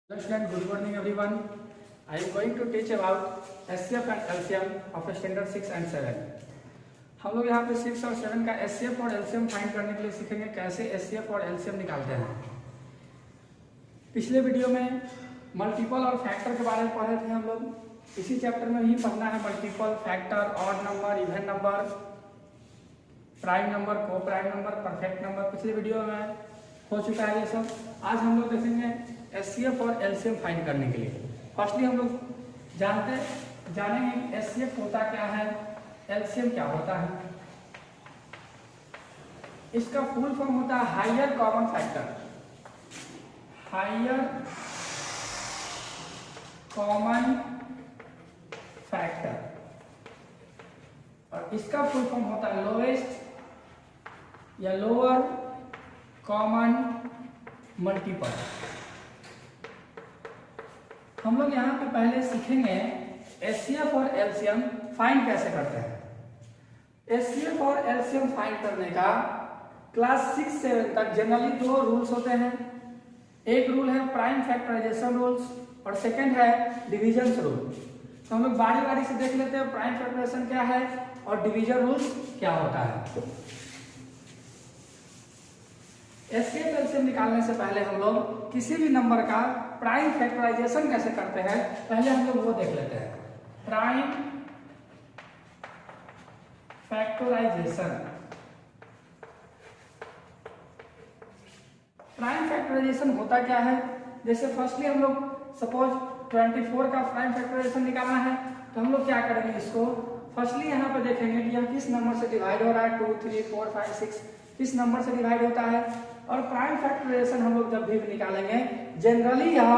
Hello student, good morning everyone. I am going to teach about SCF and LCM of standard 6 and 7. हम लोग यहाँ पे 6 और 7 का SCF और LCM फाइंड करने के लिए सीखेंगे कैसे SCF और LCM निकालते हैं। पिछले वीडियो में मल्टीपल और फैक्टर के बारे में पढ़े थे हम लोग। इसी चैप्टर में भी पढ़ना है multiple, factor, odd number, even number, prime number, को प्राइम नंबर, परफेक्ट नंबर। पिछले वीडियो में हो चुका है ये सब। आज हम लोग देखेंगे SCF और LCM फाइंड करने के लिए। फर्स्टली हम लोग जानेंगे SCF होता क्या है, LCM क्या होता है। इसका फुल फॉर्म होता है higher common factor, higher common factor, और इसका फुल फॉर्म होता है लोएस्ट या लोअर कॉमन मल्टीपल। हम लोग यहाँ पे पहले सीखेंगे SCF और LCM फाइंड कैसे करते हैं। SCF और LCM फाइंड करने का क्लास 6-7 तक जनरली दो रूल्स होते हैं। एक रूल है प्राइम फैक्टराइजेशन रूल्स और सेकंड है डिवीजन रूल। तो हम लोग बारी बारी से देख लेते हैं प्राइम फैक्टराइजेशन क्या है और डिवीजन रूल्स क्या होता है। SCF LCM निकालने से पहले हम लोग किसी भी नंबर का प्राइम फैक्टराइजेशन कैसे करते हैं पहले हम लोग वो देख लेते हैं। प्राइम फैक्टराइजेशन, प्राइम फैक्टराइजेशन होता क्या है। जैसे फर्स्टली हम लोग सपोज 24 का प्राइम फैक्टराइजेशन निकालना है तो हम लोग क्या करेंगे, इसको फर्स्टली यहाँ पे देखेंगे कि यह किस नंबर से डिवाइड हो रहा है। 2, 3, 4, 5, 6 किस नंबर से डिवाइड होता है। और प्राइम फैक्टराइजेशन हम लोग जब भी निकालेंगे जनरली यह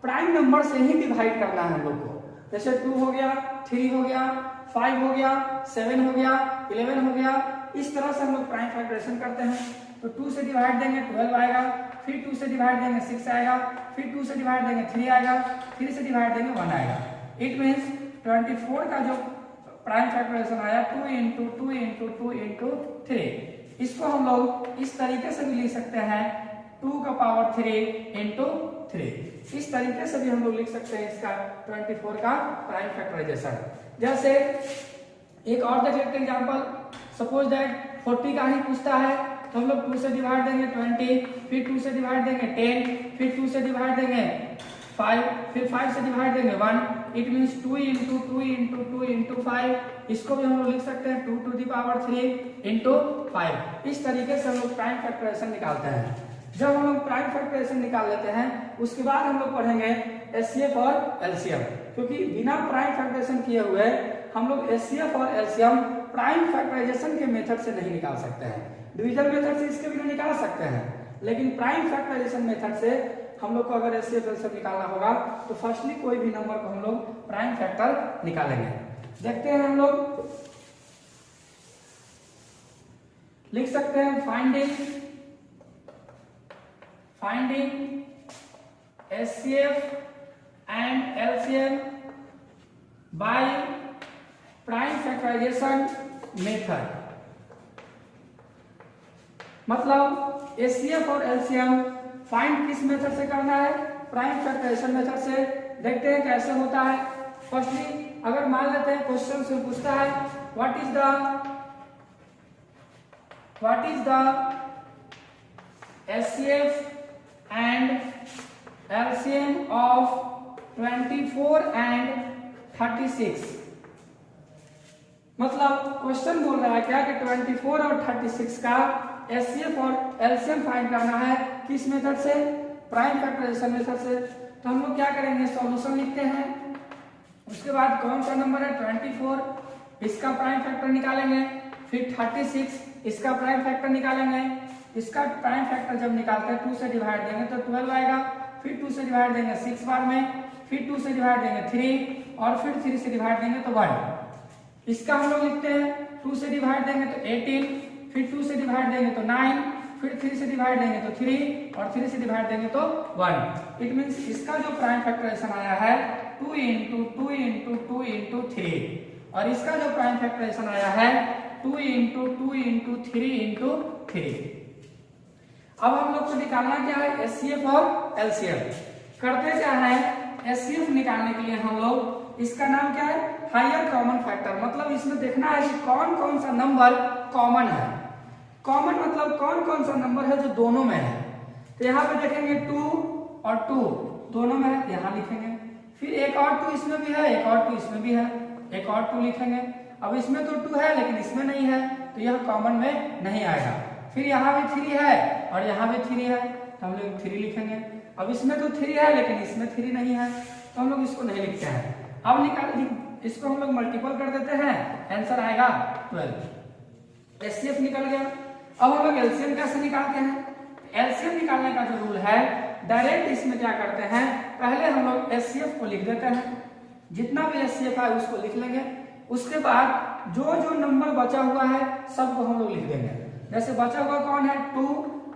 प्राइम नंबर से ही डिवाइड करना है हम लोग को। जैसे 2 हो गया, 3 हो गया, 5 हो गया, 7 हो गया, 11 हो गया। इस तरह से हम लोग प्राइम फैक्टराइजेशन करते हैं। तो 2 से डिवाइड देंगे 12 आएगा, फिर 2 से डिवाइड देंगे 6 आएगा, फिर 2 से डिवाइड देंगे 3 आएगा, 3 से डिवाइड देंगे 1 आएगा। इट मीन्स 24 का जो प्राइम फैक्टराइजेशन आया 2 इंटू 2 इंटू 2 इंटू 3। इसको हम लोग इस तरीके से भी लिख सकते हैं 2 का पावर 3 इंटू 3। इस तरीके से भी हम लोग लिख सकते हैं इसका 24 का प्राइम फैक्टराइजेशन। जैसे एक और देख लेते हैं एग्जांपल। सपोज दैट 40 का ही पूछता है तो हम लोग 2 से डिवाइड देंगे 20, फिर 2 से डिवाइड देंगे 10, फिर 2 से डिवाइड देंगे 5, फिर 5 से डिवाइड देंगे 1। It means 2 into 2 into 2 into 5। इसको भी हम लोग लिख सकते हैं 2 टू द पावर 3 इंटू 5। इस तरीके से हम लोग प्राइम फैक्टराइजेशन निकालते हैं। जब हम लोग प्राइम फैक्टराइजेशन निकाल लेते हैं उसके बाद हम लोग पढ़ेंगे SCF और LCM, क्योंकि बिना प्राइम फैक्टराइजेशन किए हुए हम लोग SCF और LCM प्राइम फैक्टराइजेशन के मेथड से नहीं निकाल सकते हैं। डिवीजन मेथड से इसके बिना निकाल सकते हैं, लेकिन प्राइम फैक्टराइजेशन मेथड से हम लोग को अगर SCF LCM निकालना होगा तो फर्स्टली कोई भी नंबर को हम लोग प्राइम फैक्टर निकालेंगे। देखते हैं हम लोग लिख सकते हैं finding SCF and LCM by prime factorization method. मतलब SCF और LCM फाइंड किस मेथड से करना है, प्राइम फैक्टराइजेशन मेथड से। देखते हैं कैसे होता है। फर्स्टली अगर मान लेते हैं क्वेश्चन से पूछता है what is the SCF and LCM of 24 and 36। मतलब क्वेश्चन बोल रहा है क्या कि 24 और 36 का SCF और LCM फाइंड करना है किस मेथड से, प्राइम फैक्टराइजेशन मेथड से। तो हम लोग क्या करेंगे, सॉल्यूशन लिखते हैं। उसके बाद कौन सा नंबर है 24, इसका प्राइम फैक्टर निकालेंगे। फिर 36 इसका प्राइम फैक्टर निकालेंगे। इसका प्राइम फैक्टर जब निकालते हैं 2 से डिवाइड देंगे तो 12 आएगा, फिर 2 से डिवाइड देंगे 6 बार में, फिर 2 से डिवाइड देंगे 3 और फिर 3 से डिवाइड देंगे तो 1। इसका हम लोग लिखते हैं 2 से डिवाइड देंगे तो 18, फिर 2 से डिवाइड देंगे तो 9, फिर 3 से डिवाइड देंगे तो 3 और 3 से डिवाइड देंगे तो 1। इट मीन्स इसका जो प्राइम फैक्टराइजेशन आया है 2 इंटू 2 इंटू 2 इंटू 3 और इसका जो प्राइम फैक्टराइजेशन आया है 2 इंटू 2 इंटू 3 इंटू 3। अब हम लोग को निकालना क्या है, एचसीएफ और एलसीएम। करते क्या है, एचसीएफ निकालने के लिए हम लोग, इसका नाम क्या है, हायर कॉमन फैक्टर। मतलब इसमें देखना है कि कौन कौन सा नंबर कॉमन है। कॉमन मतलब कौन कौन सा नंबर है जो दोनों में है। तो यहाँ पे देखेंगे 2 और 2 दोनों में है, यहाँ लिखेंगे। फिर एक और 2 इसमें भी है, एक और 2 इसमें भी है, एक और 2 लिखेंगे। अब इसमें तो 2 है लेकिन इसमें नहीं है, तो यह कॉमन में नहीं आएगा। फिर यहाँ भी 3 है और यहाँ भी 3 है, तो हम लोग 3 लिखेंगे। अब इसमें तो 3 है लेकिन इसमें 3 नहीं है, तो हम लोग इसको नहीं लिखते हैं। अब निकाल, इसको हम लोग मल्टीपल कर देते हैं, आंसर आएगा 12। एचसीएफ निकल गया। अब हम लोग एलसीएम कैसे निकालते हैं? एलसीएम निकालने का जो रूल है, डायरेक्ट इसमें क्या करते हैं, पहले हम लोग एचसीएफ को लिख देते हैं, जितना भी एचसीएफ है उसको लिख लेंगे। उसके बाद जो जो नंबर बचा हुआ है सबको हम लोग लिख देंगे। जैसे बचा हुआ कौन है, 2,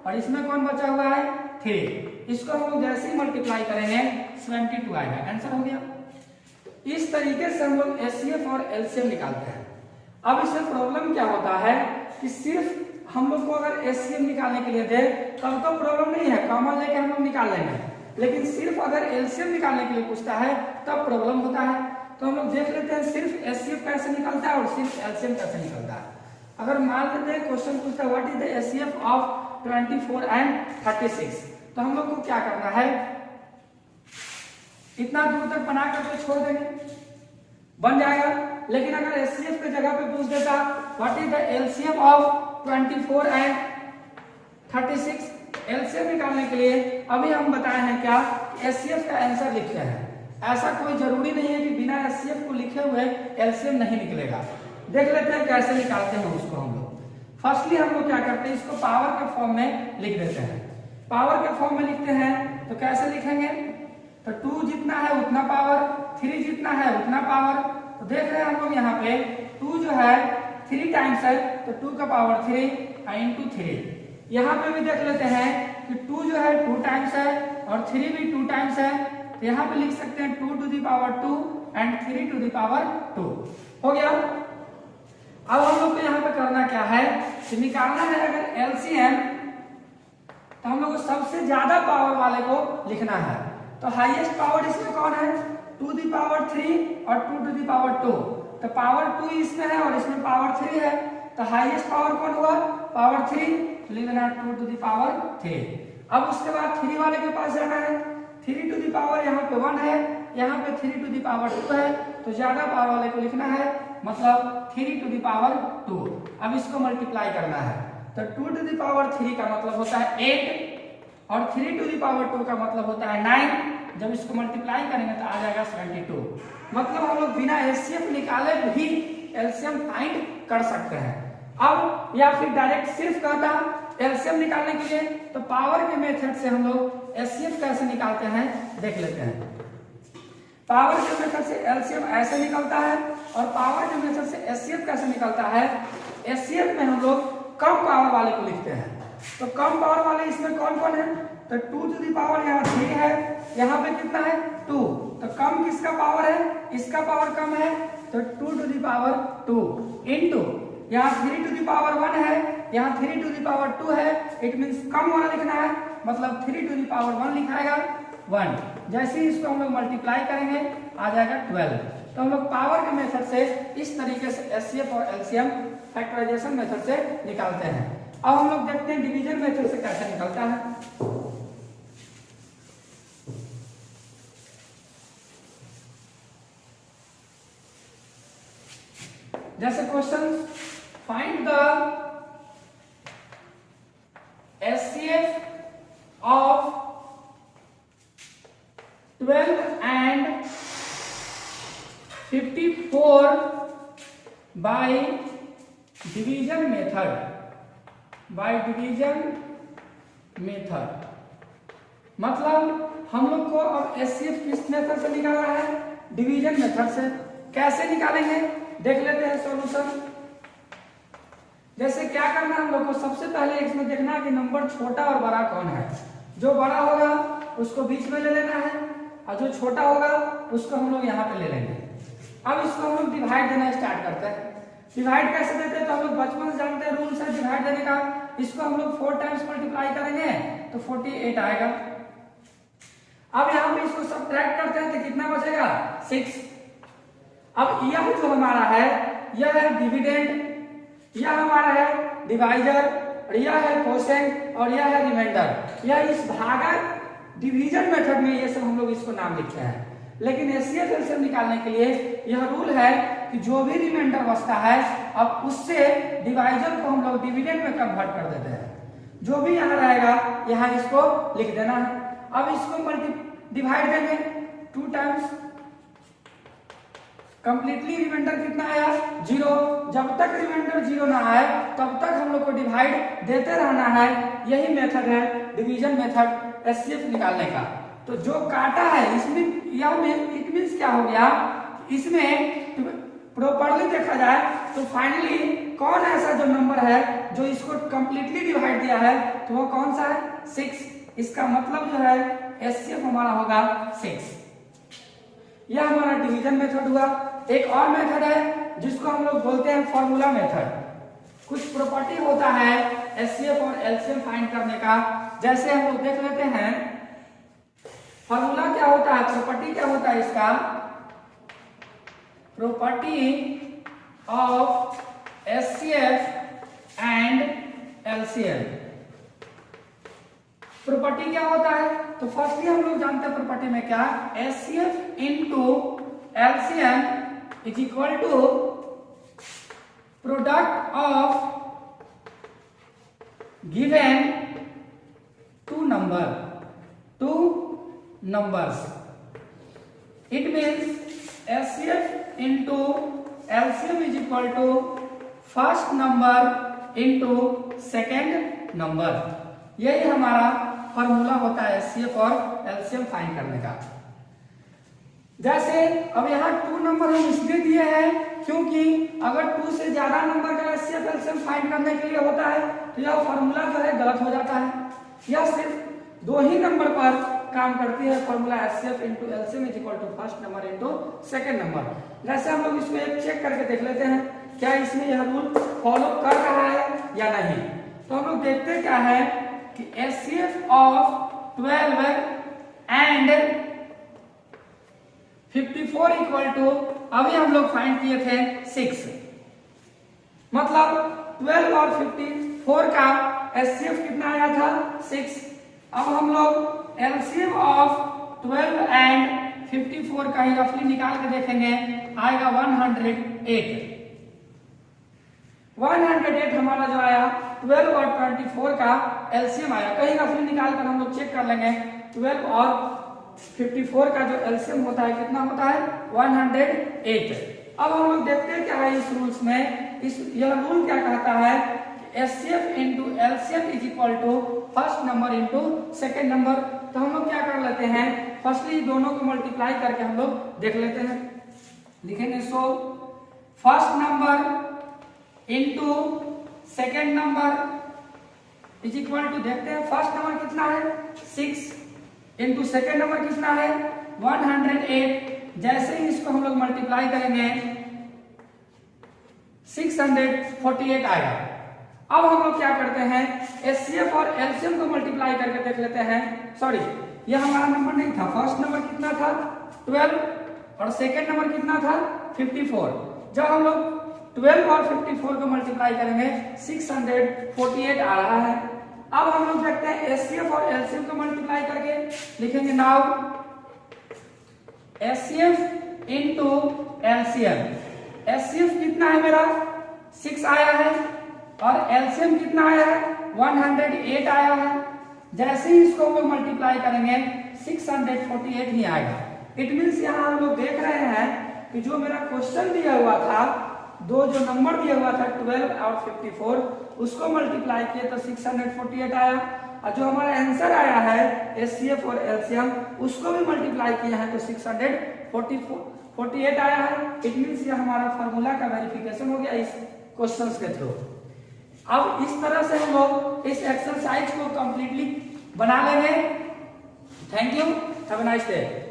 और इसमें कौन बचा हुआ है, 3। इसको हम लोग जैसे ही मल्टीप्लाई करेंगे 72 आएगा, आंसर हो गया। इस तरीके से हम लोग एचसीएफ और एलसीएम निकालते हैं। अब इसमें प्रॉब्लम क्या होता है कि सिर्फ हम लोग को अगर एचसीएम निकालने के लिए दे तब तो प्रॉब्लम नहीं है, कॉमन लेके हम लोग निकाल लेंगे। लेकिन सिर्फ अगर एलसीएम निकालने के लिए पूछता है तब प्रॉब्लम होता है। तो हम लोग देख लेते हैं सिर्फ एचसीएफ कैसे निकलता है और सिर्फ एलसीएम कैसे निकलता है। अगर मान लेते हैं क्वेश्चन पूछता है what is the HCF of 24 and 36, तो हम लोग को क्या करना है, इतना दूर तक बना करके छोड़ देंगे, बन जाएगा। लेकिन अगर एचसीएफ की जगह पे पूछ देता what is the LCM of 24 and 36, LCM निकालने के लिए अभी हम बताए हैं क्या, एचसीएफ का आंसर लिखते हैं। ऐसा कोई जरूरी नहीं है कि बिना एचसीएफ को लिखे हुए एलसीएम नहीं निकलेगा। देख लेते हैं कैसे निकालते हैं उसको हम लोग। फर्स्टली हम लोग क्या करते हैं, इसको पावर के फॉर्म में लिख देते हैं। पावर के फॉर्म में लिखते हैं तो कैसे लिखेंगे, तो 2 जितना है उतना पावर, 3 जितना है उतना पावर। तो देख रहे हैं हम लोग यहाँ पे 2 जो है 3 टाइम्स है, तो 2 का पावर 3 इंटू 3। यहाँ पे भी देख लेते हैं कि 2 जो है 2 टाइम्स है और 3 भी 2 टाइम्स है, तो यहाँ पे लिख सकते हैं 2 to the power 2 and 3 to the power 2। हो गया। अब हम लोग को यहाँ पे करना क्या है कि निकालना है अगर एलसीएम, तो हम लोग को सबसे ज्यादा पावर वाले को लिखना है। तो हाईएस्ट पावर इसमें कौन है, 2 द पावर 3 और 2 टू द पावर 2। तो पावर 2 इसमें है और इसमें पावर 3 है, तो हाईएस्ट पावर कौन हुआ, पावर 3, लिखना 2 टू द पावर 3। अब उसके बाद 3 वाले के पास जाना है, 3 टू द पावर यहाँ पे 1 है, यहाँ पे 3 टू द पावर 2 है, तो ज्यादा पावर वाले को लिखना है, मतलब 3 टू द पावर 2। अब इसको मल्टीप्लाई करना है, तो 2 टू द पावर 3 का मतलब होता है 8 और 3 टू द पावर 2 का मतलब होता है 9। जब इसको मल्टीप्लाई करेंगे तो आ जाएगा 72। मतलब हम लोग बिना एचसीएफ निकाले भी एलसीएम फाइंड कर सकते हैं। अब या फिर डायरेक्ट सिर्फ कहता एलसीएम निकालने के लिए, तो पावर के मेथड से हम लोग एचसीएफ कैसे निकालते हैं देख लेते हैं। पावर के मेथड से एलसीएम ऐसे निकलता है और पावर के मेथड से एचसीएफ कैसे निकलता है। एचसीएफ में हम लोग कम पावर वाले को लिखते हैं। तो कम पावर वाले इसमें कौन कौन है, तो 2 टू द पावर यहाँ 3 है, यहाँ पे कितना है 2, तो कम किसका पावर है, इसका पावर कम है, तो 2 टू द पावर 2 इनटू यहाँ 3 टू द पावर 1 है, यहाँ 3 टू द पावर 2 है, इट मींस कम वाला लिखना है, मतलब 3 टू द पावर 1 लिखाएगा 1। जैसे ही इसको हम लोग मल्टीप्लाई करेंगे आ जाएगा 12। तो हम लोग पावर के मेथड से इस तरीके से एचसीएफ और एलसीएम फैक्टराइजेशन मेथड से निकालते हैं। अब हम लोग देखते हैं डिवीजन मेथड से कैसे निकलता है। जैसे question, find the HCF of 12 and 54 by division method, by division method. मतलब हम लोग को अब एचसीएफ किस मेथड से निकालना है, डिवीजन मेथड से। कैसे निकालेंगे देख लेते हैं सॉल्यूशन। जैसे क्या करना है हम लोग को, सबसे पहले इसमें देखना है कि नंबर छोटा और बड़ा कौन है। जो बड़ा होगा उसको बीच में ले लेना है और जो छोटा होगा उसको हम लोग यहाँ पे ले लेंगे। अब इसको हम लोग डिवाइड देना स्टार्ट करते हैं। डिवाइड कैसे देते हैं, तो हम लोग बचपन से जानते हैं रूल्स है डिवाइड देने का। इसको हम लोग 4 टाइम्स मल्टीप्लाई करेंगे तो 48 आएगा। अब यहाँ पे इसको सब्ट्रैक्ट करते हैं तो कितना बचेगा 6। अब यह जो हमारा है यह है डिविडेंड, यह हमारा है डिवाइजर, और यह है कोसेंट, और यह है रिमाइंडर। यह इस भागक डिवीजन मेथड में ये सब हम लोग इसको नाम लिखे हैं। लेकिन एचसीएफ एलसीएम निकालने के लिए यह रूल है कि जो भी रिमाइंडर बचता है अब उससे डिवाइजर को हम लोग डिविडेंड में कन्वर्ट कर देते हैं। जो भी यहाँ रहेगा यहाँ इसको लिख देना है। अब इसको डिवाइड देंगे 2 टाइम्स, कंप्लीटली रिमाइंडर कितना आया 0। जब तक रिमाइंडर 0 ना आए तब तक हम लोग को डिवाइड देते रहना है। यही मेथड है डिवीजन मेथड एचसीएफ निकालने का। तो जो काटा है इसमें इट मींस क्या हो गया, इसमें प्रॉपर्ली देखा जाए तो फाइनली कौन ऐसा जो नंबर है जो इसको कंप्लीटली डिवाइड दिया है तो वो कौन सा है 6। इसका मतलब जो है एचसीएफ हमारा होगा 6। यह हमारा डिवीजन मेथड हुआ। एक और मेथड है जिसको हम लोग बोलते हैं फॉर्मूला मेथड। कुछ प्रॉपर्टी होता है एचसीएफ और एलसीएम फाइंड करने का। जैसे हम लोग देख लेते हैं फॉर्मूला क्या होता है, प्रॉपर्टी क्या होता है इसका, property of HCF and LCM. Property क्या होता है तो फर्स्टली हम लोग जानते हैं प्रॉपर्टी में क्या, HCF into LCM is equal to product of given two numbers. It means HCF into LCM is equal to first number into second number. यही हमारा फॉर्मूला होता है HCF और LCM फाइंड करने का। जैसे अब यहाँ 2 नंबर हम इसलिए दिए हैं क्योंकि अगर 2 से ज्यादा नंबर का HCF LCM फाइंड करने के लिए होता है तो यह फॉर्मूला जो है गलत हो जाता है। यह सिर्फ 2 ही नंबर पर काम करती है formula HCF into LCM is equal to first number into second number. जैसे हम लोग इसको एक चेक करके देख लेते हैं क्या इसमें यह रूल फॉलो कर रहा है या नहीं। तो हम लोग देखते क्या है कि HCF of 12 and 54 equal to अभी हम लोग फाइंड किए थे 6, मतलब 12 और 54 का HCF कितना आया था 6। अब हम लोग LCM ऑफ 12 एंड 54 का ही रफली निकाल के देखेंगे, आएगा 108 हमारा जो आया 12 और 24 का LCM आया। कहीं रफली निकाल कर हम लोग चेक कर लेंगे 12 और 54 का जो LCM होता है कितना होता है 108। अब हम लोग देखते हैं क्या है इस रूल्स में, यह रूल क्या कहता है HCF into LCM is equal to first number into second number. तो हम लोग क्या कर लेते हैं, फर्स्टली दोनों को मल्टीप्लाई करके हम लोग देख लेते हैं। लिखेंगे so first number into second number is equal to, देखते हैं फर्स्ट नंबर कितना है 6 इंटू सेकेंड नंबर कितना है 108। जैसे ही इसको हम लोग मल्टीप्लाई करेंगे 648 आएगा। अब हम लोग क्या करते हैं HCF और LCM को मल्टीप्लाई करके देख लेते हैं। सॉरी, यह हमारा नंबर नहीं था, फर्स्ट नंबर कितना था 12 और सेकेंड नंबर कितना था 54। जब हम लोग 12 और 54 को मल्टीप्लाई करेंगे 648 आ रहा है। अब हम लोग देखते हैं HCF और LCM को मल्टीप्लाई करके लिखेंगे now HCF into LCM। HCF कितना है मेरा 6 आया है और LCM कितना आया है 108 आया है। जैसे ही इसको हम लोग मल्टीप्लाई करेंगे 648 ही आएगा। इट मींस यहाँ हम लोग देख रहे हैं कि जो मेरा क्वेश्चन दिया हुआ था, दो जो नंबर दिया हुआ था 12 और 54, उसको मल्टीप्लाई किए तो 648 आया, और जो हमारा आंसर आया है HCF और LCM उसको भी मल्टीप्लाई किया है तो 648 आया है। इट मींस ये हमारा फॉर्मूला का वेरिफिकेशन हो गया इस क्वेश्चन के थ्रू। अब इस तरह से हम लोग इस एक्सरसाइज को कंप्लीटली बना लेंगे। Thank you, have a nice day.